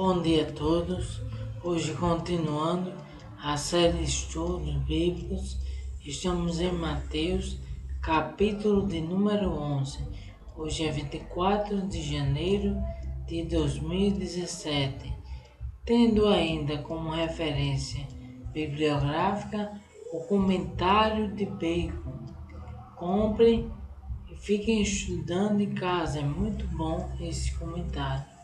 Bom dia a todos. Hoje, continuando a série de estudos bíblicos, estamos em Mateus, capítulo de número 11. Hoje é 24 de janeiro de 2017, tendo ainda como referência bibliográfica o comentário de Bacon. Comprem e fiquem estudando em casa, é muito bom esse comentário.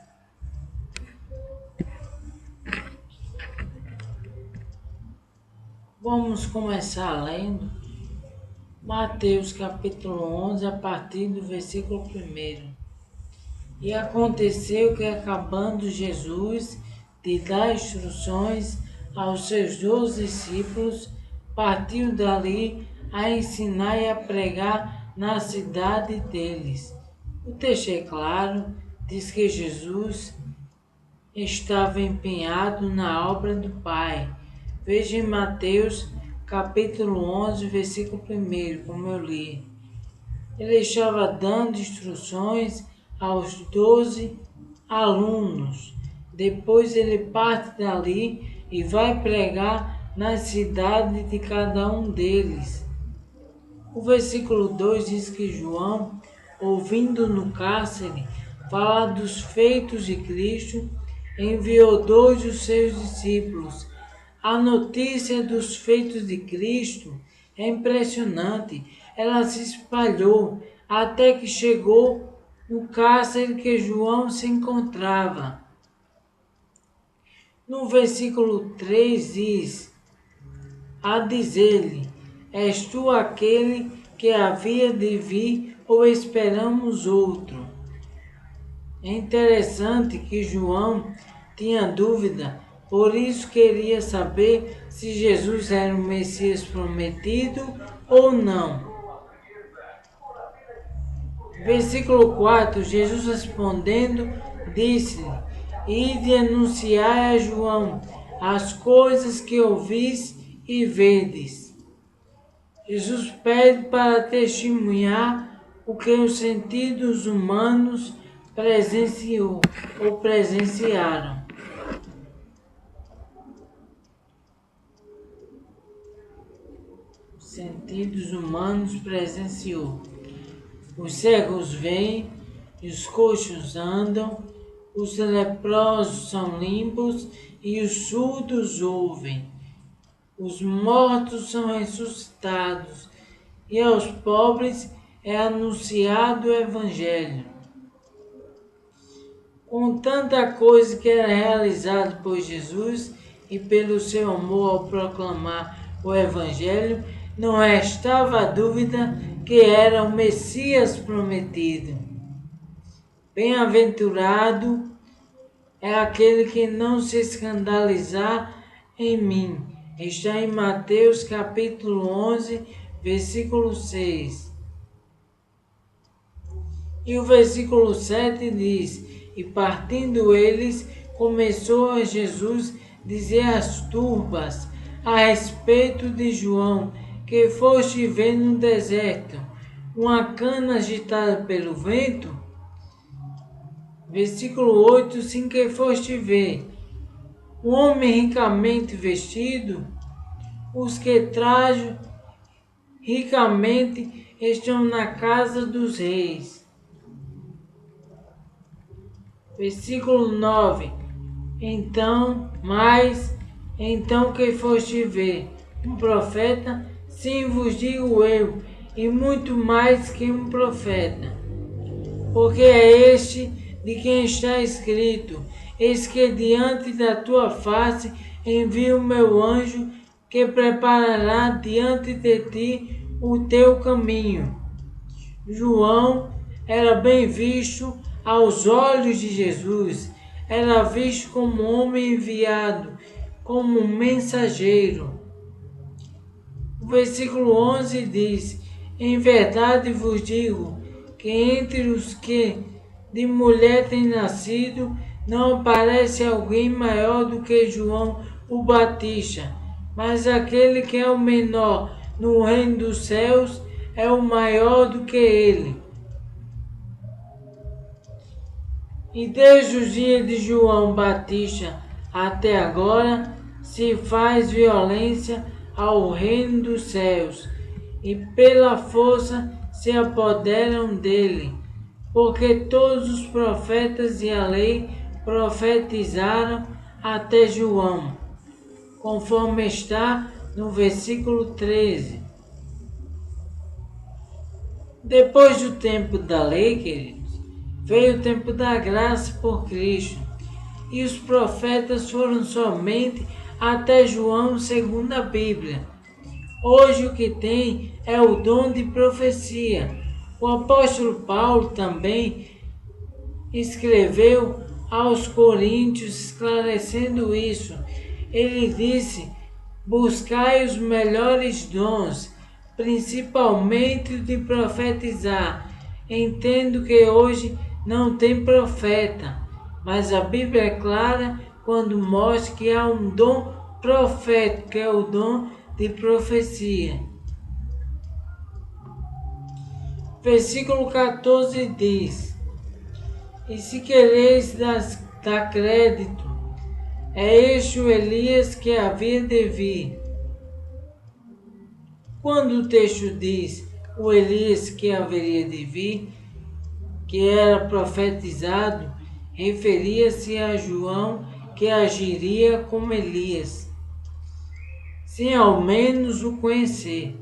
Vamos começar lendo Mateus capítulo 11 a partir do versículo 1. E aconteceu que, acabando Jesus de dar instruções aos seus 12 discípulos, partiu dali a ensinar e a pregar na cidade deles. O texto é claro, diz que Jesus estava empenhado na obra do Pai. Veja em Mateus capítulo 11, versículo 1, como eu li. Ele estava dando instruções aos 12 alunos. Depois ele parte dali e vai pregar na cidade de cada um deles. O versículo 2 diz que João, ouvindo no cárcere falar dos feitos de Cristo, enviou 2 dos seus discípulos. A notícia dos feitos de Cristo é impressionante. Ela se espalhou até que chegou no cárcere que João se encontrava. No versículo 3 diz, a dizer-lhe, és tu aquele que havia de vir ou esperamos outro? É interessante que João tinha dúvida, por isso queria saber se Jesus era o Messias prometido ou não. Versículo 4, Jesus respondendo, disse-lhe, ide anunciai a João as coisas que ouvis e vedes. Jesus pede para testemunhar o que os sentidos humanos presenciou ou presenciaram. Os sentidos humanos presenciou. Os cegos veem, os coxos andam, os leprosos são limpos e os surdos ouvem. Os mortos são ressuscitados e aos pobres é anunciado o Evangelho. Com tanta coisa que era realizada por Jesus e pelo seu amor ao proclamar o Evangelho, não restava dúvida que era o Messias prometido. Bem-aventurado é aquele que não se escandalizar em mim. Está em Mateus capítulo 11, versículo 6. E o versículo 7 diz, e partindo eles, começou a Jesus dizer às turbas a respeito de João, que foste ver no deserto, uma cana agitada pelo vento? Versículo 8, sim que foste ver, um homem ricamente vestido, os que trajam ricamente estão na casa dos reis. Versículo 9, então que foste ver, um profeta? Sim, vos digo eu, e muito mais que um profeta. Porque é este de quem está escrito, eis que diante da tua face envio o meu anjo, que preparará diante de ti o teu caminho. João era bem visto aos olhos de Jesus, era visto como homem enviado, como um mensageiro. O versículo 11 diz, em verdade vos digo, que entre os que de mulher têm nascido, não aparece alguém maior do que João o Batista, mas aquele que é o menor no reino dos céus é o maior do que ele. E desde os dias de João Batista até agora se faz violência ao reino dos céus, e pela força se apoderam dele, porque todos os profetas e a lei profetizaram até João, conforme está no versículo 13. Depois do tempo da lei, queridos, veio o tempo da graça por Cristo, e os profetas foram somente até João segundo a Bíblia. Hoje o que tem é o dom de profecia. O apóstolo Paulo também escreveu aos Coríntios esclarecendo isso. Ele disse: buscai os melhores dons, principalmente o de profetizar. Entendo que hoje não tem profeta, mas a Bíblia é clara quando mostra que há um dom profético, que é o dom de profecia. Versículo 14 diz: e se quereis dar crédito, é este o Elias que havia de vir. Quando o texto diz o Elias que haveria de vir, que era profetizado, referia-se a João que agiria como Elias, sem ao menos o conhecer.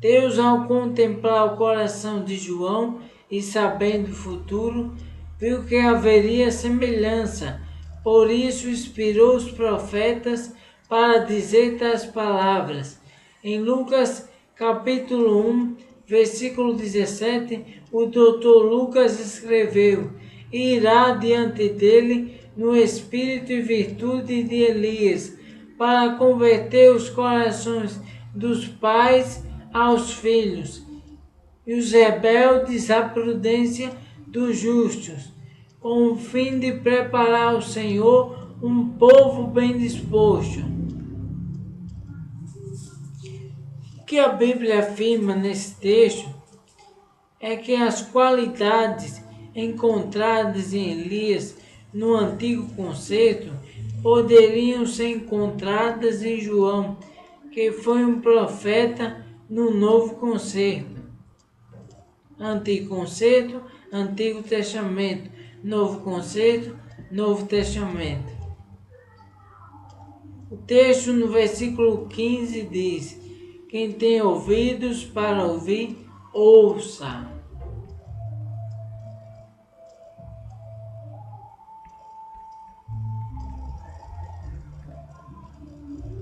Deus, ao contemplar o coração de João e sabendo o futuro, viu que haveria semelhança, por isso inspirou os profetas para dizer tais palavras. Em Lucas capítulo 1, versículo 17, o doutor Lucas escreveu: e irá diante dele no espírito e virtude de Elias, para converter os corações dos pais aos filhos, e os rebeldes à prudência dos justos, com o fim de preparar ao Senhor um povo bem disposto. O que a Bíblia afirma nesse texto é que as qualidades encontradas em Elias no Antigo Concerto poderiam ser encontradas em João, que foi um profeta no Novo Concerto. Antigo Concerto, Antigo Testamento. Novo Concerto, Novo Testamento. O texto no versículo 15 diz: quem tem ouvidos para ouvir, ouça.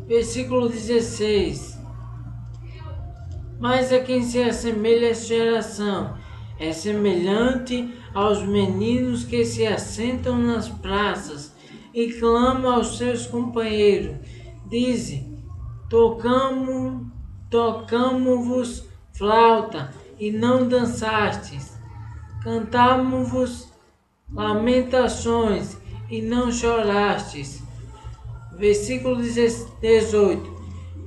Versículo 16. Mas a quem se assemelha esta geração é semelhante aos meninos que se assentam nas praças e clamam aos seus companheiros. Dizem: tocamo-vos flauta e não dançastes, cantamo-vos lamentações e não chorastes. Versículo 18.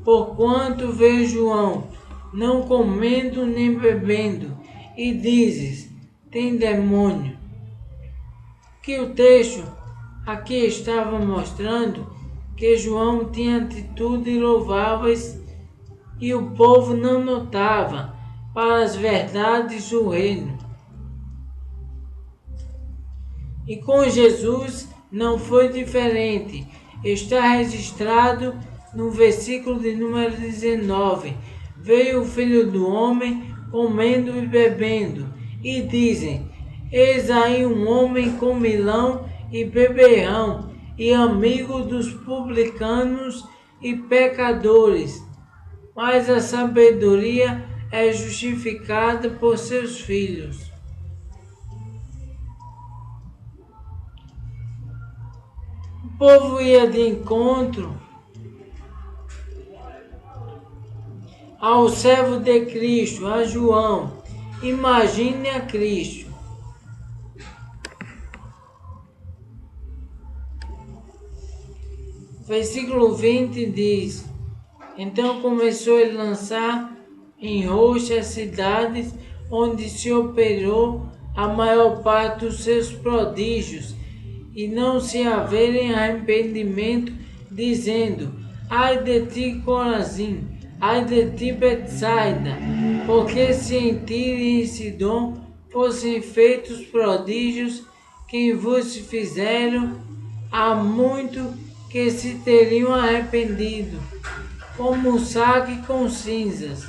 Porquanto veio João, não comendo nem bebendo, e dizes: tem demônio. Que o texto aqui estava mostrando que João tinha atitudes louváveis e o povo não notava para as verdades do reino. E com Jesus não foi diferente. Está registrado no versículo de número 19. Veio o Filho do Homem comendo e bebendo, e dizem: eis aí um homem comilão e beberrão, e amigo dos publicanos e pecadores. Mas a sabedoria é justificada por seus filhos. O povo ia de encontro ao servo de Cristo, a João. Imagine a Cristo. Versículo 20 diz: então começou a lançar em roxo as cidades onde se operou a maior parte dos seus prodígios, e não se haverem arrependimento, dizendo: ai de ti, Corazim, ai de ti, Betsaida, porque se em Tiro e em Sidom fossem feitos prodígios que vos fizeram, há muito que se teriam arrependido, como saque com cinzas.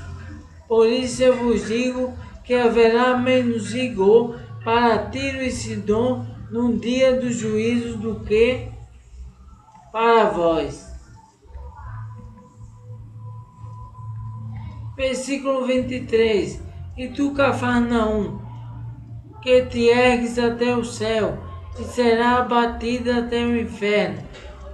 Por isso eu vos digo que haverá menos rigor para Tiro e Sidom no dia do juízo do que para vós. Versículo 23. E tu, Cafarnaum, que te ergues até o céu, e será abatida até o inferno,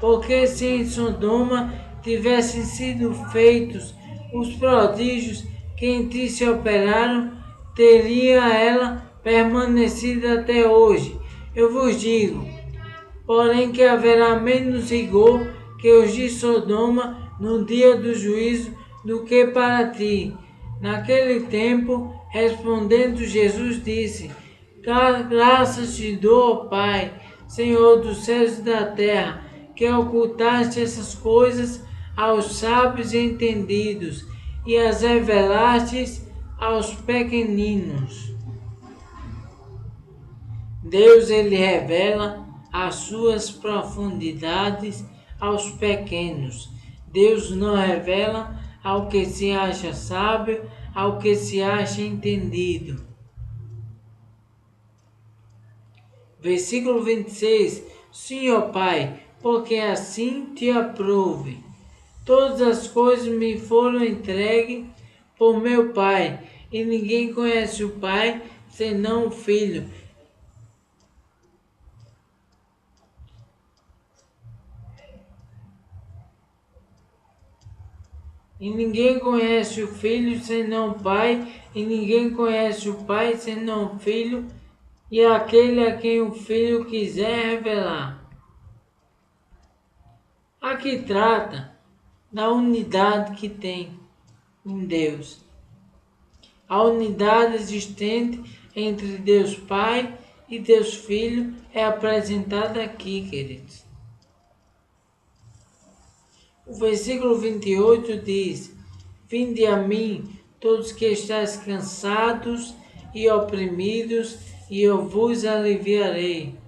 porque se em Sodoma tivessem sido feitos os prodígios que em ti se operaram, teria ela permanecido até hoje. Eu vos digo, porém, que haverá menos rigor que os de Sodoma no dia do juízo do que para ti. Naquele tempo, respondendo Jesus, disse: graças te dou, Pai, Senhor dos céus e da terra, que ocultaste essas coisas aos sábios e entendidos e as revelastes aos pequeninos. Deus, ele revela as suas profundidades aos pequenos. Deus não revela ao que se acha sábio, ao que se acha entendido. Versículo 26. Sim, ó Pai, porque assim te aprouve. Todas as coisas me foram entregues por meu Pai, e ninguém conhece o Pai senão o Filho. E ninguém conhece o Filho senão o Pai, e ninguém conhece o Pai senão o Filho, e aquele a quem o Filho quiser revelar. Aqui trata da unidade que tem em Deus. A unidade existente entre Deus Pai e Deus Filho é apresentada aqui, queridos. O versículo 28 diz: vinde a mim, todos que estáis cansados e oprimidos, e eu vos aliviarei.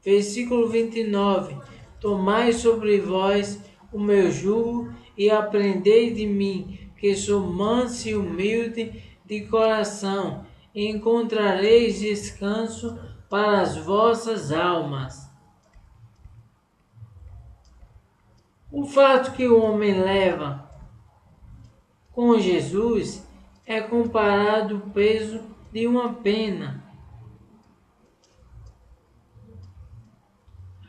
Versículo 29. Tomai sobre vós o meu jugo e aprendei de mim, que sou manso e humilde de coração, e encontrareis descanso para as vossas almas. O fato que o homem leva com Jesus é comparado ao peso de uma pena.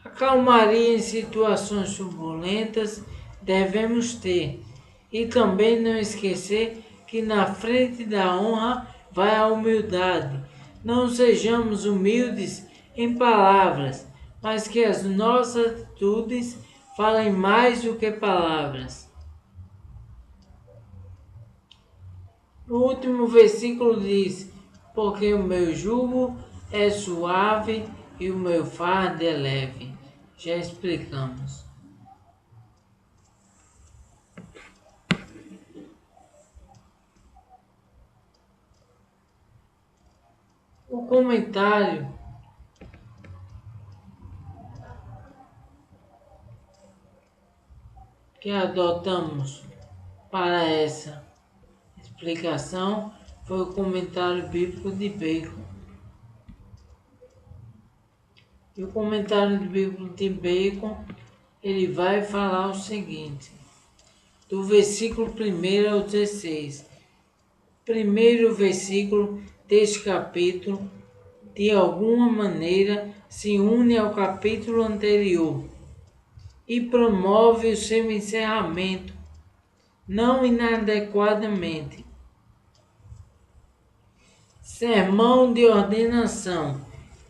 A calmaria em situações turbulentas devemos ter, e também não esquecer que na frente da honra vai a humildade. Não sejamos humildes em palavras, mas que as nossas atitudes falem mais do que palavras. No último versículo diz: porque o meu jugo é suave e o meu fardo é leve. Já explicamos. O comentário que adotamos para essa explicação foi o comentário bíblico de Bacon. E o comentário bíblico de Bacon, ele vai falar o seguinte, do versículo 1 ao 16. Primeiro versículo deste capítulo, de alguma maneira, se une ao capítulo anterior e promove o seu encerramento, não inadequadamente. Sermão de ordenação.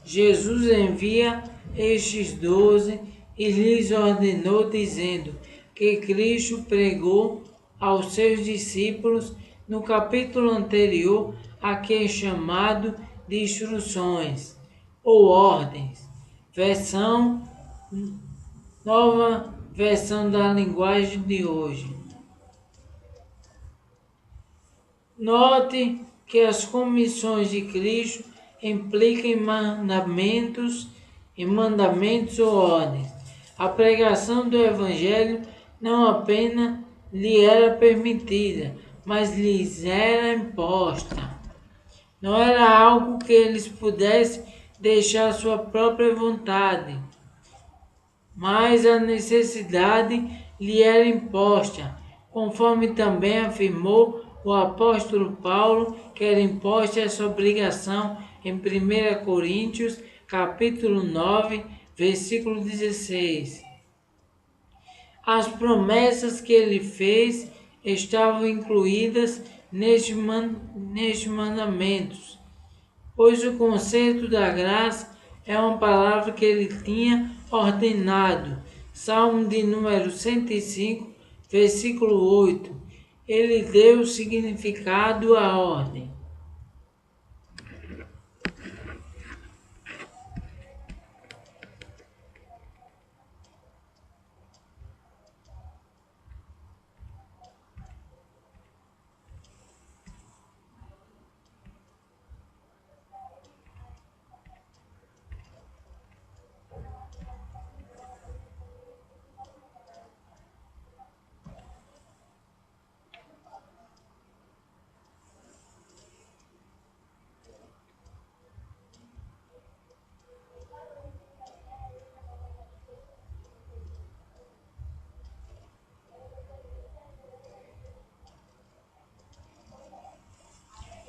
Jesus envia estes 12 e lhes ordenou, dizendo que Cristo pregou aos seus discípulos no capítulo anterior, a que é chamado de instruções ou ordens. Nova versão da linguagem de hoje. Note que as comissões de Cristo implicam em mandamentos ou ordens. A pregação do Evangelho não apenas lhe era permitida, mas lhes era imposta. Não era algo que eles pudessem deixar à sua própria vontade, mas a necessidade lhe era imposta, conforme também afirmou o apóstolo Paulo, que era imposta essa obrigação em 1 Coríntios, capítulo 9, versículo 16. As promessas que ele fez estavam incluídas nestes mandamentos, pois o conceito da graça é uma palavra que ele tinha ordenado. Salmo de número 105, versículo 8. Ele deu significado à ordem.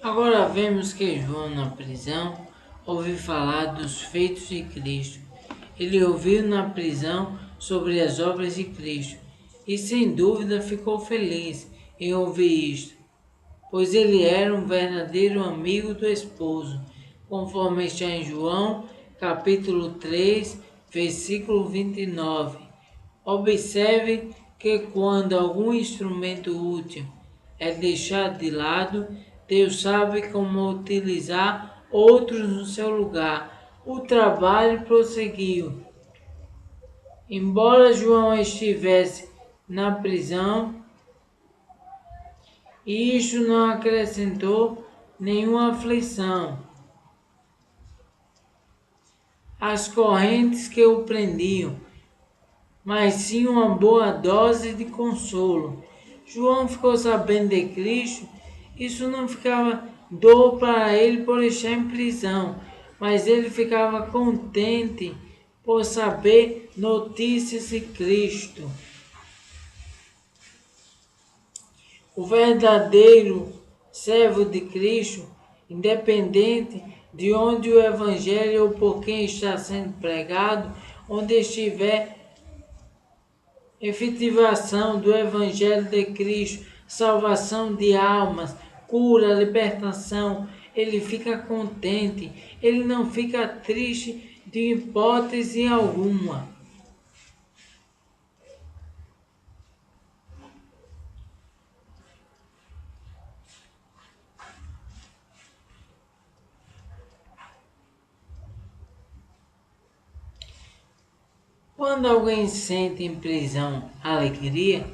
Agora vemos que João, na prisão, ouviu falar dos feitos de Cristo. Ele ouviu na prisão sobre as obras de Cristo e, sem dúvida, ficou feliz em ouvir isto, pois ele era um verdadeiro amigo do esposo, conforme está em João, capítulo 3, versículo 29. Observe que quando algum instrumento útil é deixado de lado, Deus sabe como utilizar outros no seu lugar. O trabalho prosseguiu. Embora João estivesse na prisão, isto não acrescentou nenhuma aflição às correntes que o prendiam, mas sim uma boa dose de consolo. João ficou sabendo de Cristo, isso não ficava dor para ele por estar em prisão, mas ele ficava contente por saber notícias de Cristo. O verdadeiro servo de Cristo, independente de onde o Evangelho ou por quem está sendo pregado, onde estiver efetivação do Evangelho de Cristo, salvação de almas, cura, libertação, ele fica contente, ele não fica triste de hipótese alguma. Quando alguém sente em prisão alegria,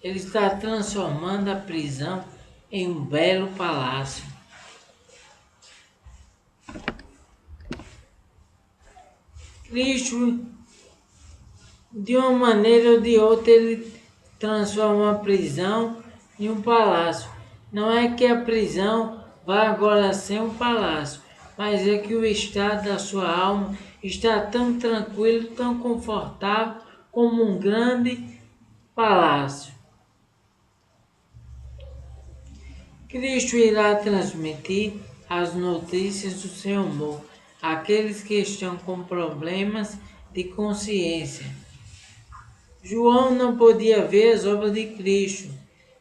ele está transformando a prisão em um belo palácio. Cristo, de uma maneira ou de outra, ele transforma a prisão em um palácio. Não é que a prisão vai agora ser um palácio, mas é que o estado da sua alma está tão tranquilo, tão confortável como um grande palácio. Cristo irá transmitir as notícias do seu amor àqueles que estão com problemas de consciência. João não podia ver as obras de Cristo,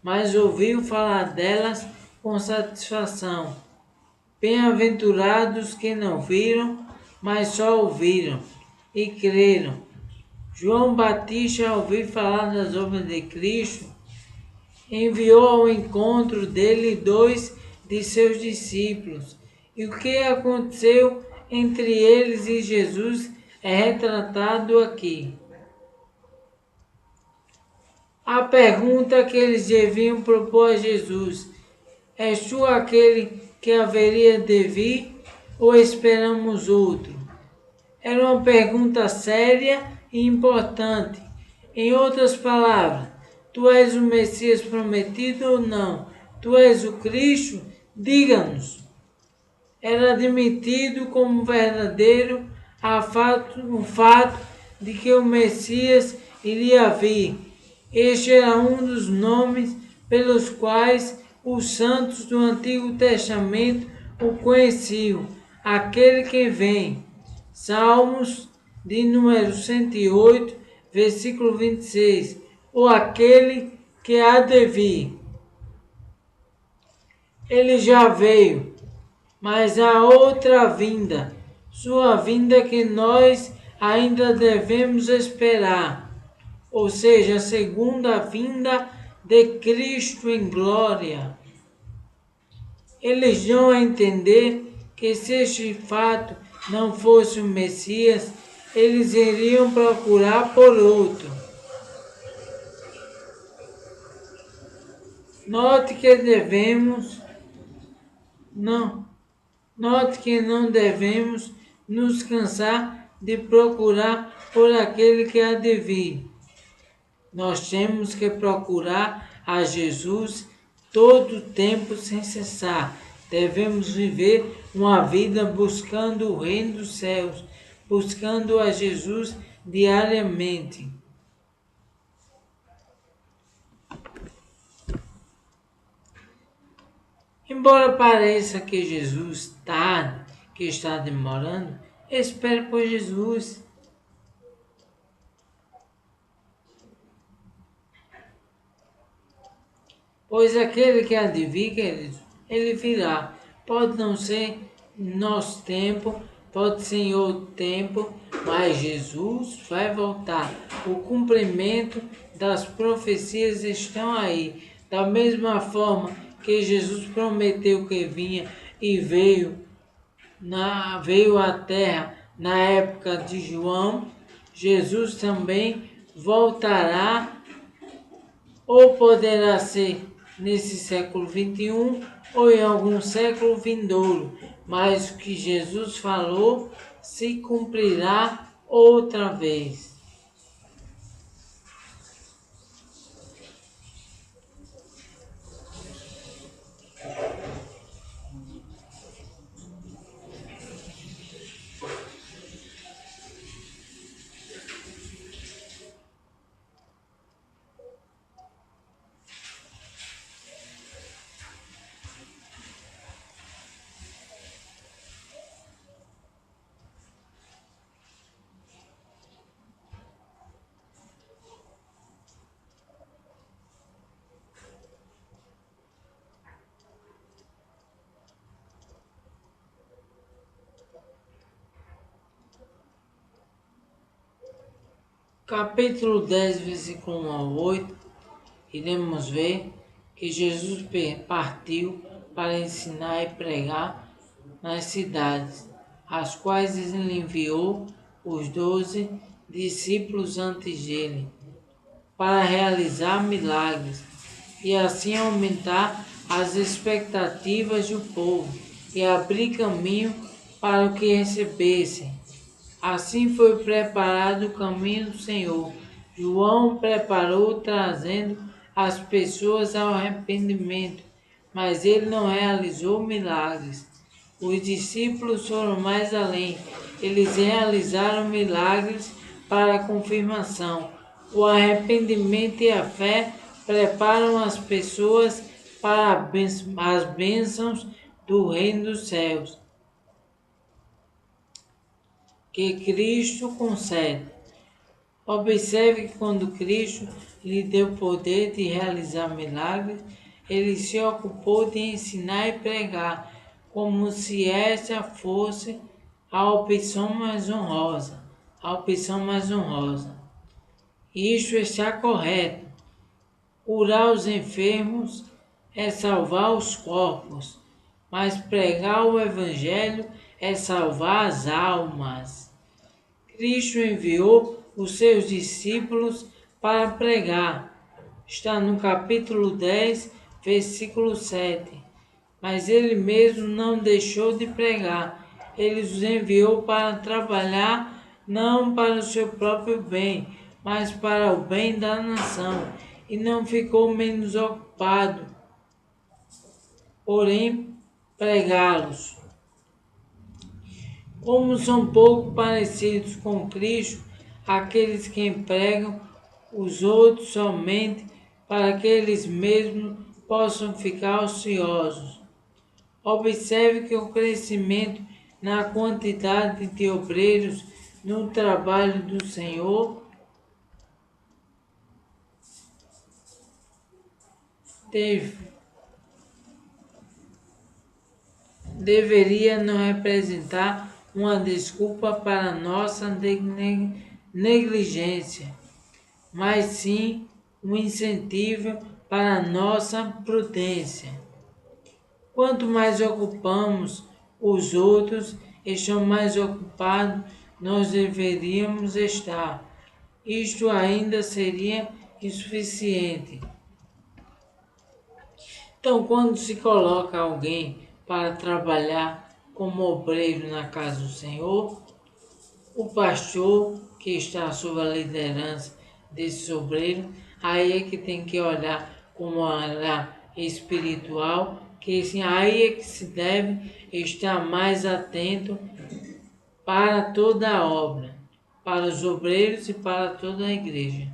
mas ouviu falar delas com satisfação. Bem-aventurados que não viram, mas só ouviram e creram. João Batista, ao ouvir falar das obras de Cristo, enviou ao encontro dele 2 de seus discípulos E o que aconteceu entre eles e Jesus é retratado aqui. A pergunta que eles deviam propor a Jesus: és tu aquele que haveria de vir ou esperamos outro? Era uma pergunta séria e importante. Em outras palavras, tu és o Messias prometido ou não? Tu és o Cristo? Diga-nos. Era admitido como verdadeiro o fato de que o Messias iria vir. Este era um dos nomes pelos quais os santos do Antigo Testamento o conheciam, aquele que vem. Salmos de número 108, versículo 26, ou aquele que há de vir. Ele já veio, mas há outra vinda, sua vinda que nós ainda devemos esperar, ou seja, a segunda vinda de Cristo em glória. Eles dão a entender que se este fato não fosse o Messias, eles iriam procurar por outro. Note que não devemos nos cansar de procurar por aquele que há de vir. Nós temos que procurar a Jesus todo o tempo sem cessar. Devemos viver uma vida buscando o reino dos céus, buscando a Jesus diariamente. Embora pareça que Jesus tarde, que está demorando, espere por Jesus. Pois aquele que há de vir, queridos, ele virá. Pode não ser em nosso tempo, pode ser em outro tempo, mas Jesus vai voltar. O cumprimento das profecias estão aí. Da mesma forma que Jesus prometeu que vinha e veio à terra na época de João, Jesus também voltará, ou poderá ser nesse século 21 ou em algum século vindouro, mas o que Jesus falou se cumprirá outra vez. Capítulo 10, versículo 1 ao 8, iremos ver que Jesus partiu para ensinar e pregar nas cidades, às quais ele enviou os 12 discípulos antes dele, para realizar milagres e assim aumentar as expectativas do povo e abrir caminho para o que recebessem. Assim foi preparado o caminho do Senhor. João preparou trazendo as pessoas ao arrependimento, mas ele não realizou milagres. Os discípulos foram mais além. Eles realizaram milagres para confirmação. O arrependimento e a fé preparam as pessoas para as bênçãos do reino dos céus que Cristo concede. Observe que quando Cristo lhe deu poder de realizar milagres, ele se ocupou de ensinar e pregar, como se essa fosse a opção mais honrosa. Isto está correto. Curar os enfermos é salvar os corpos. mas pregar o Evangelho é salvar as almas. Cristo enviou os seus discípulos para pregar. Está no capítulo 10, versículo 7. Mas ele mesmo não deixou de pregar. Ele os enviou para trabalhar não para o seu próprio bem, mas para o bem da nação. E não ficou menos ocupado, porém, pregá-los. Como são pouco parecidos com Cristo, aqueles que empregam os outros somente para que eles mesmos possam ficar ociosos. Observe que o crescimento na quantidade de obreiros no trabalho do Senhor deveria não representar uma desculpa para nossa negligência, mas sim um incentivo para nossa prudência. Quanto mais ocupamos os outros, estão mais ocupados nós deveríamos estar. Isto ainda seria insuficiente. Então, quando se coloca alguém para trabalhar como obreiro na casa do Senhor, o pastor que está sob a liderança desse obreiro, aí é que tem que olhar como olhar espiritual, que assim, aí é que se deve estar mais atento para toda a obra, para os obreiros e para toda a igreja.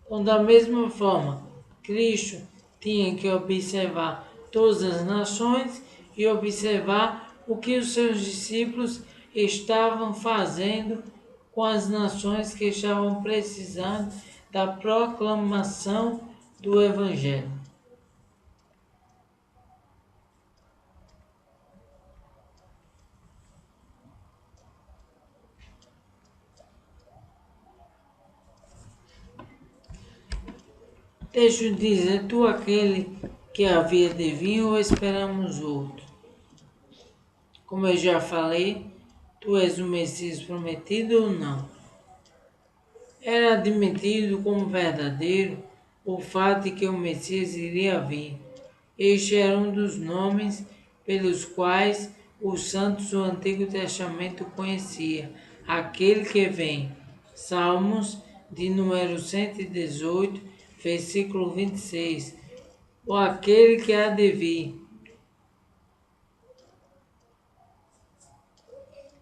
Então, da mesma forma, Cristo tinha que observar todas as nações e observar o que os seus discípulos estavam fazendo com as nações que estavam precisando da proclamação do Evangelho. Deixa eu dizer, tu aquele que havia de vir ou esperamos outro? Como eu já falei, tu és o Messias prometido ou não? Era admitido como verdadeiro o fato de que o Messias iria vir. Este era um dos nomes pelos quais os santos do Antigo Testamento conhecia, aquele que vem. Salmos de número 118, versículo 26. Ou aquele que há de vir.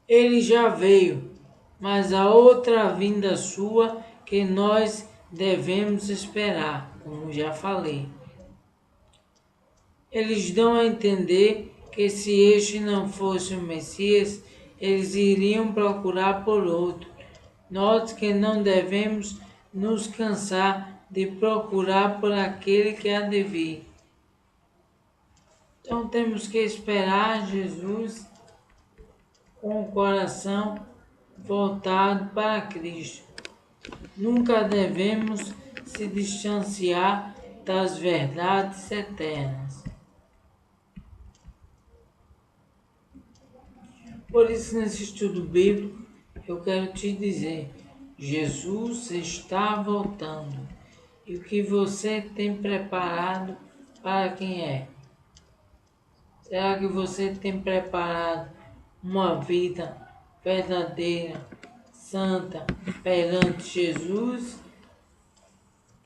Ele já veio, mas a outra vinda sua que nós devemos esperar, como já falei. Eles dão a entender que se este não fosse o Messias, eles iriam procurar por outro. Note que não devemos nos cansar de procurar por aquele que há de vir. Então temos que esperar Jesus com o coração voltado para Cristo. Nunca devemos se distanciar das verdades eternas. Por isso, nesse estudo bíblico, eu quero te dizer, Jesus está voltando. E o que você tem preparado para quem é? Será que você tem preparado uma vida verdadeira, santa, perante Jesus?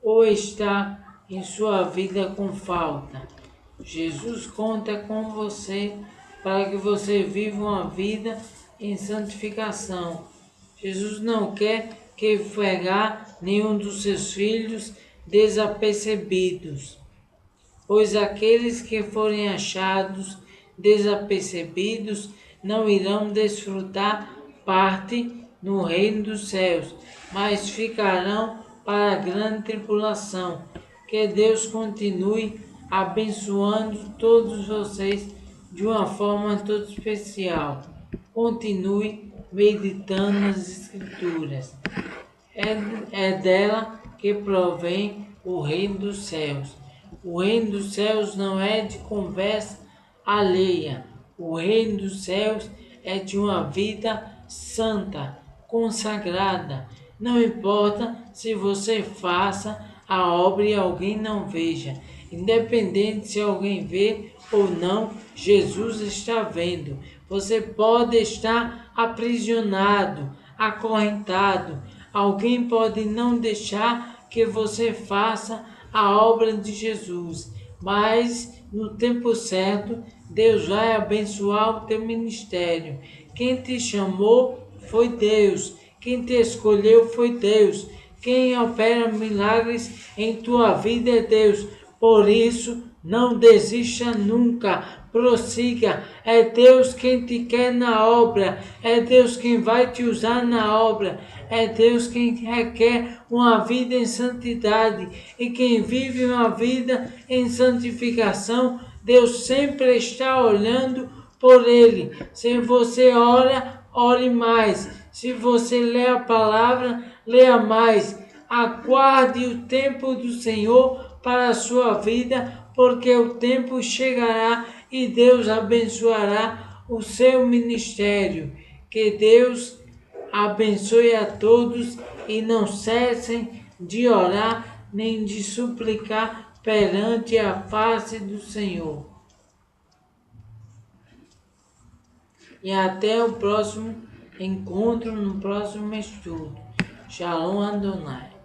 Ou está em sua vida com falta? Jesus conta com você para que você viva uma vida em santificação. Jesus não quer que pegar nenhum dos seus filhos desapercebidos, pois aqueles que forem achados desapercebidos não irão desfrutar parte no reino dos céus, mas ficarão para a grande tribulação. Que Deus continue abençoando todos vocês de uma forma toda especial. Continue meditando nas Escrituras. É dela que provém o reino dos céus. O reino dos céus não é de conversa alheia. O reino dos céus é de uma vida santa, consagrada. Não importa se você faça a obra e alguém não veja. Independente se alguém vê ou não, Jesus está vendo. Você pode estar aprisionado, acorrentado. Alguém pode não deixar que você faça a obra de Jesus, mas no tempo certo, Deus vai abençoar o teu ministério. Quem te chamou foi Deus. Quem te escolheu foi Deus. Quem opera milagres em tua vida é Deus. Por isso, não desista nunca. Prossiga. É Deus quem te quer na obra. É Deus quem vai te usar na obra. É Deus quem requer uma vida em santidade. E quem vive uma vida em santificação, Deus sempre está olhando por ele. Se você ora, ore mais. Se você lê a palavra, leia mais. Aguarde o tempo do Senhor para a sua vida, porque o tempo chegará e Deus abençoará o seu ministério. Que Deus abençoe a todos e não cessem de orar nem de suplicar perante a face do Senhor. E até o próximo encontro, no próximo estudo. Shalom Adonai.